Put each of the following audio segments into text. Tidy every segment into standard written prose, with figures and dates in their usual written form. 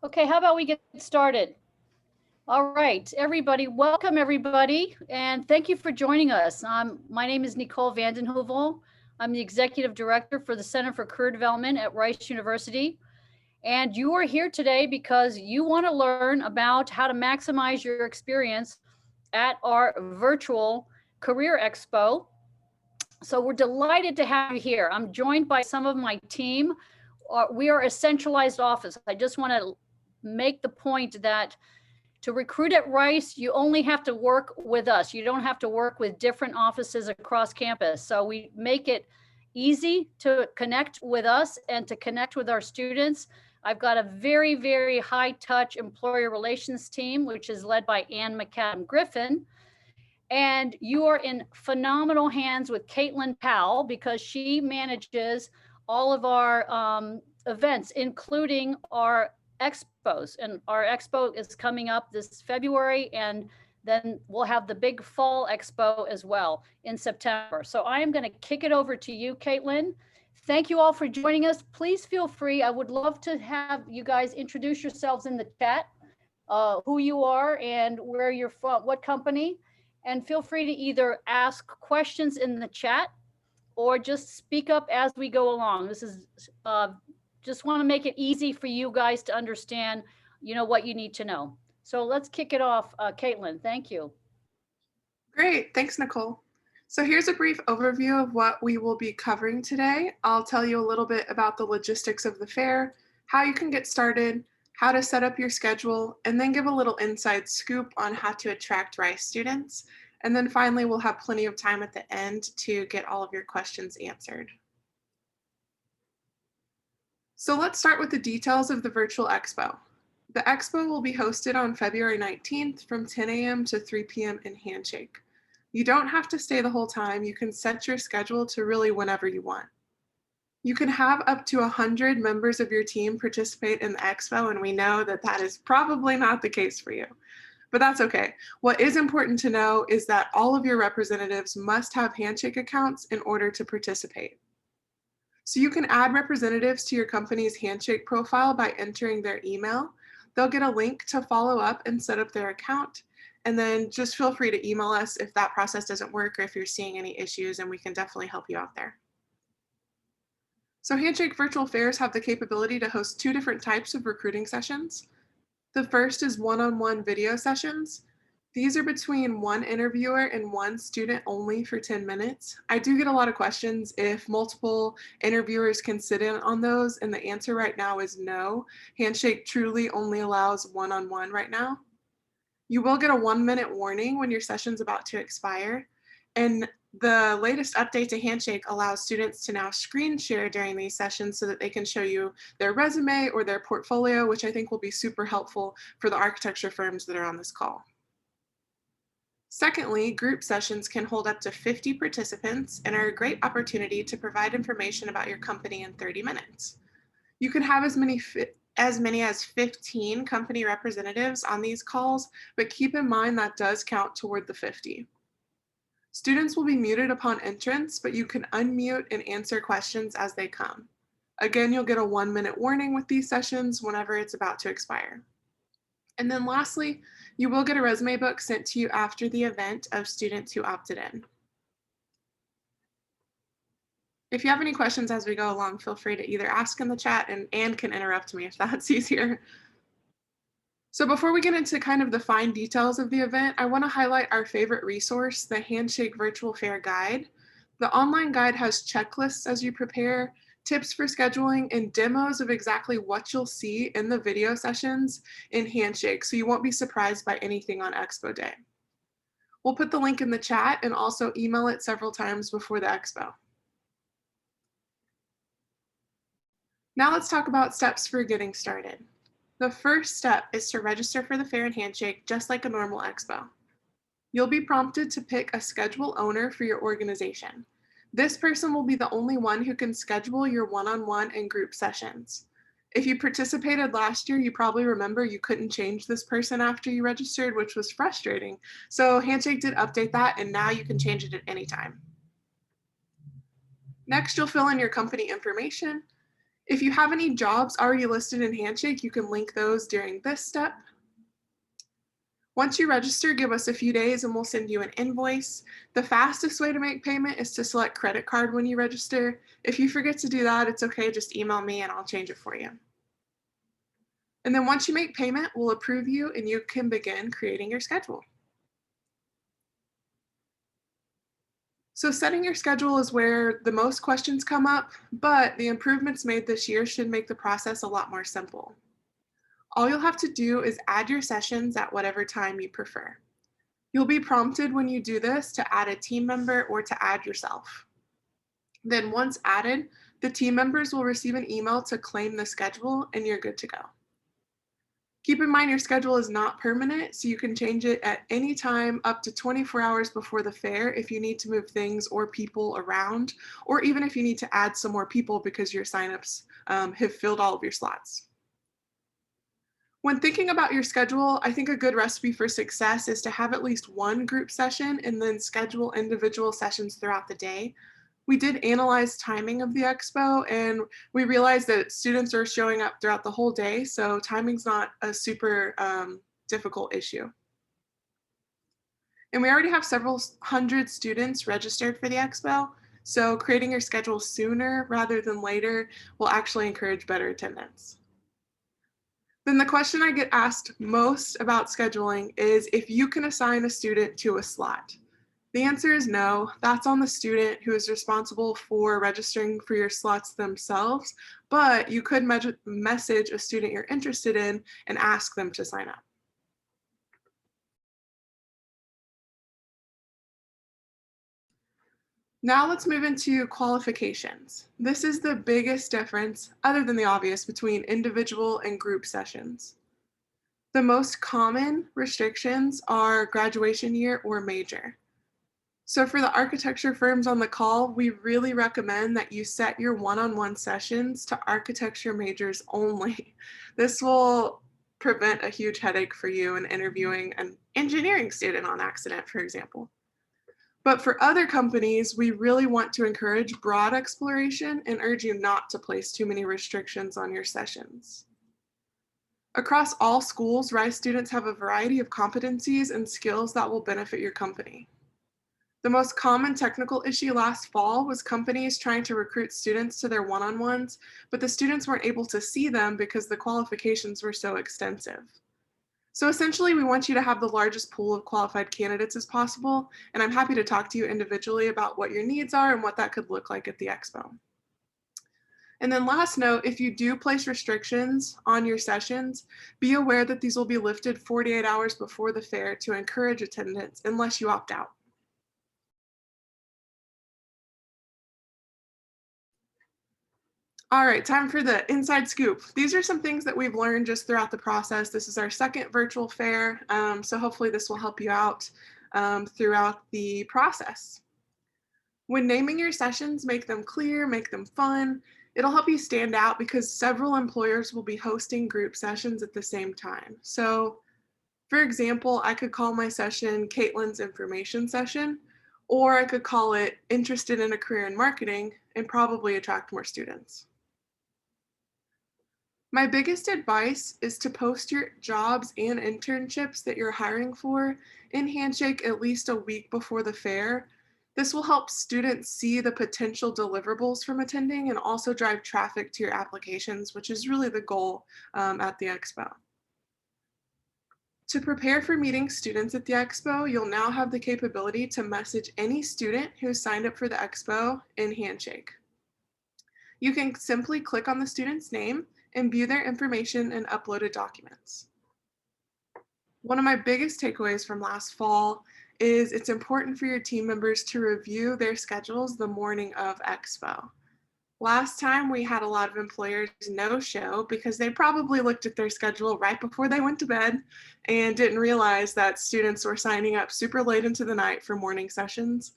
Okay, how about we get started? All right, everybody, welcome everybody, and thank you for joining us. My name is Nicole Vandenhoevel. I'm the Executive Director for the Center for Career Development at Rice University. And you are here today because you want to learn about how to maximize your experience at our virtual Career Expo. So we're delighted to have you here. I'm joined by some of my team. We are a centralized office. I just want to make the point that to recruit at Rice, you only have to work with us. You don't have to work with different offices across campus. So we make it easy to connect with us and to connect with our students. I've got a very, very high touch employer relations team, which is led by Ann McAdam Griffin. And you are in phenomenal hands with Caitlin Powell because she manages all of our events, including our expos. And our expo is coming up this February, and then we'll have the big fall expo as well in September. So I am going to kick it over to you, Caitlin. Thank you all for joining us. Please feel free. I would love to have you guys introduce yourselves in the chat, who you are and where you're from, what company. And feel free to either ask questions in the chat or just speak up as we go along. This is just want to make it easy for you guys to understand, what you need to know. So let's kick it off. Caitlin, thank you. Great, thanks, Nicole. So here's a brief overview of what we will be covering today. I'll tell you a little bit about the logistics of the fair, how you can get started, how to set up your schedule, and then give a little inside scoop on how to attract Rice students. And then finally, we'll have plenty of time at the end to get all of your questions answered. So let's start with the details of the virtual expo. The expo will be hosted on February 19th from 10 a.m. to 3 p.m. in Handshake. You don't have to stay the whole time. You can set your schedule to really whenever you want. You can have up to 100 members of your team participate in the expo, and we know that that is probably not the case for you, but that's okay. What is important to know is that all of your representatives must have Handshake accounts in order to participate. So you can add representatives to your company's Handshake profile by entering their email. They'll get a link to follow up and set up their account. And then just feel free to email us if that process doesn't work or if you're seeing any issues, and we can definitely help you out there. So Handshake virtual fairs have the capability to host two different types of recruiting sessions. The first is one-on-one video sessions. These are between one interviewer and one student only for 10 minutes. I do get a lot of questions if multiple interviewers can sit in on those, and the answer right now is no. Handshake truly only allows one-on-one right now. You will get a 1-minute warning when your session's about to expire. And the latest update to Handshake allows students to now screen share during these sessions so that they can show you their resume or their portfolio, which I think will be super helpful for the architecture firms that are on this call. Secondly, group sessions can hold up to 50 participants and are a great opportunity to provide information about your company in 30 minutes. You can have as many as 15 company representatives on these calls, but keep in mind that does count toward the 50. Students will be muted upon entrance, but you can unmute and answer questions as they come. Again, you'll get a 1-minute warning with these sessions whenever it's about to expire. And then lastly, you will get a resume book sent to you after the event of students who opted in. If you have any questions as we go along, feel free to either ask in the chat, and Anne can interrupt me if that's easier. So before we get into kind of the fine details of the event, I want to highlight our favorite resource, the Handshake Virtual Fair Guide. The online guide has checklists as you prepare, tips for scheduling, and demos of exactly what you'll see in the video sessions in Handshake, so you won't be surprised by anything on Expo Day. We'll put the link in the chat and also email it several times before the Expo. Now let's talk about steps for getting started. The first step is to register for the fair in Handshake just like a normal expo. You'll be prompted to pick a schedule owner for your organization. This person will be the only one who can schedule your one-on-one and group sessions. If you participated last year, you probably remember you couldn't change this person after you registered, which was frustrating. So Handshake did update that, and now you can change it at any time. Next, you'll fill in your company information. If you have any jobs already listed in Handshake, you can link those during this step. Once you register, give us a few days and we'll send you an invoice. The fastest way to make payment is to select credit card when you register. If you forget to do that, it's okay, just email me and I'll change it for you. And then once you make payment, we'll approve you and you can begin creating your schedule. So setting your schedule is where the most questions come up, but the improvements made this year should make the process a lot more simple. All you'll have to do is add your sessions at whatever time you prefer. You'll be prompted when you do this to add a team member or to add yourself. Then once added, the team members will receive an email to claim the schedule and you're good to go. Keep in mind your schedule is not permanent, so you can change it at any time up to 24 hours before the fair if you need to move things or people around, or even if you need to add some more people because your signups have filled all of your slots. When thinking about your schedule, I think a good recipe for success is to have at least one group session and then schedule individual sessions throughout the day. We did analyze timing of the expo and we realized that students are showing up throughout the whole day, so timing's not a super difficult issue. And we already have several hundred students registered for the expo, so creating your schedule sooner rather than later will actually encourage better attendance. Then the question I get asked most about scheduling is if you can assign a student to a slot. The answer is no. That's on the student who is responsible for registering for your slots themselves, but you could message a student you're interested in and ask them to sign up. Now let's move into qualifications. This is the biggest difference, other than the obvious, between individual and group sessions. The most common restrictions are graduation year or major. So for the architecture firms on the call, we really recommend that you set your one-on-one sessions to architecture majors only. This will prevent a huge headache for you in interviewing an engineering student on accident, for example. But for other companies, we really want to encourage broad exploration and urge you not to place too many restrictions on your sessions. Across all schools, RISE students have a variety of competencies and skills that will benefit your company. The most common technical issue last fall was companies trying to recruit students to their one-on-ones, but the students weren't able to see them because the qualifications were so extensive. So essentially, we want you to have the largest pool of qualified candidates as possible, and I'm happy to talk to you individually about what your needs are and what that could look like at the Expo. And then last note, if you do place restrictions on your sessions, be aware that these will be lifted 48 hours before the fair to encourage attendance unless you opt out. All right, time for the inside scoop. These are some things that we've learned just throughout the process. This is our second virtual fair, so hopefully this will help you out throughout the process. When naming your sessions, make them clear, make them fun. It'll help you stand out because several employers will be hosting group sessions at the same time. So for example, I could call my session Caitlin's information session, or I could call it interested in a career in marketing and probably attract more students. My biggest advice is to post your jobs and internships that you're hiring for in Handshake at least a week before the fair. This will help students see the potential deliverables from attending and also drive traffic to your applications, which is really the goal at the Expo. To prepare for meeting students at the Expo, you'll now have the capability to message any student who signed up for the Expo in Handshake. You can simply click on the student's name and view their information in uploaded documents. One of my biggest takeaways from last fall is it's important for your team members to review their schedules the morning of Expo. Last time we had a lot of employers no show because they probably looked at their schedule right before they went to bed and didn't realize that students were signing up super late into the night for morning sessions.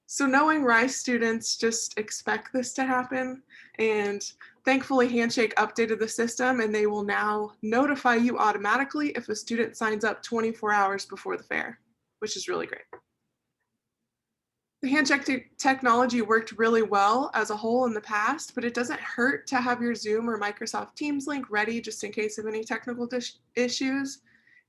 So knowing RISE students just expect this to happen, and thankfully Handshake updated the system and they will now notify you automatically if a student signs up 24 hours before the fair, which is really great. The Handshake technology worked really well as a whole in the past, but it doesn't hurt to have your Zoom or Microsoft Teams link ready just in case of any technical issues.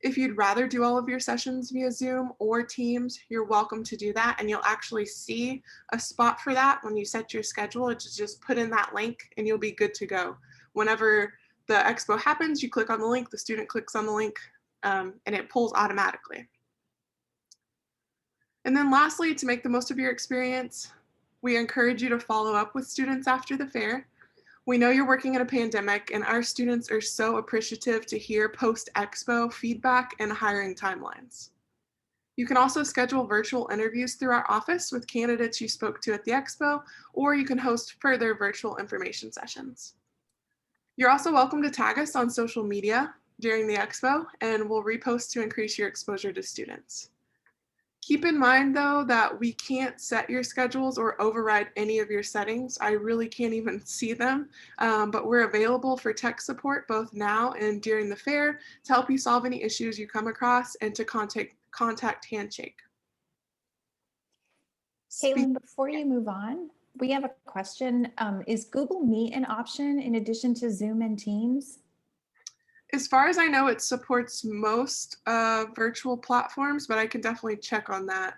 If you'd rather do all of your sessions via Zoom or Teams, you're welcome to do that, and you'll actually see a spot for that when you set your schedule. Just put in that link and you'll be good to go. Whenever the expo happens, you click on the link, the student clicks on the link, and it pulls automatically. And then lastly, to make the most of your experience, we encourage you to follow up with students after the fair. We know you're working in a pandemic, and our students are so appreciative to hear post-expo feedback and hiring timelines. You can also schedule virtual interviews through our office with candidates you spoke to at the expo, or you can host further virtual information sessions. You're also welcome to tag us on social media during the expo, and we'll repost to increase your exposure to students. Keep in mind, though, that we can't set your schedules or override any of your settings. I really can't even see them, but we're available for tech support both now and during the fair to help you solve any issues you come across and to contact Handshake. Caitlin, before you move on, we have a question. Is Google Meet an option in addition to Zoom and Teams? As far as I know, it supports most virtual platforms, but I can definitely check on that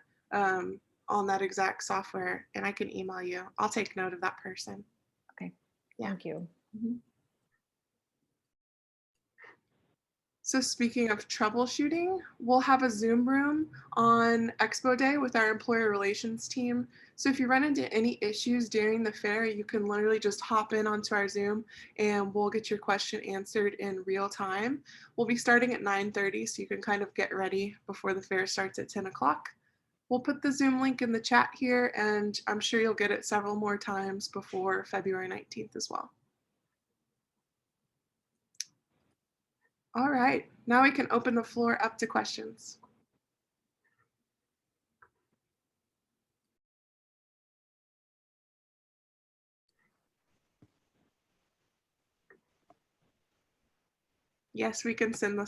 exact software, and I can email you. I'll take note of that person. Okay, Yeah. thank you. Mm-hmm. So speaking of troubleshooting, we'll have a Zoom room on Expo Day with our employer relations team. So if you run into any issues during the fair, you can literally just hop in onto our Zoom and we'll get your question answered in real time. We'll be starting at 9:30, so you can kind of get ready before the fair starts at 10 o'clock. We'll put the Zoom link in the chat here, and I'm sure you'll get it several more times before February 19th as well. All right, now we can open the floor up to questions. Yes, we can send the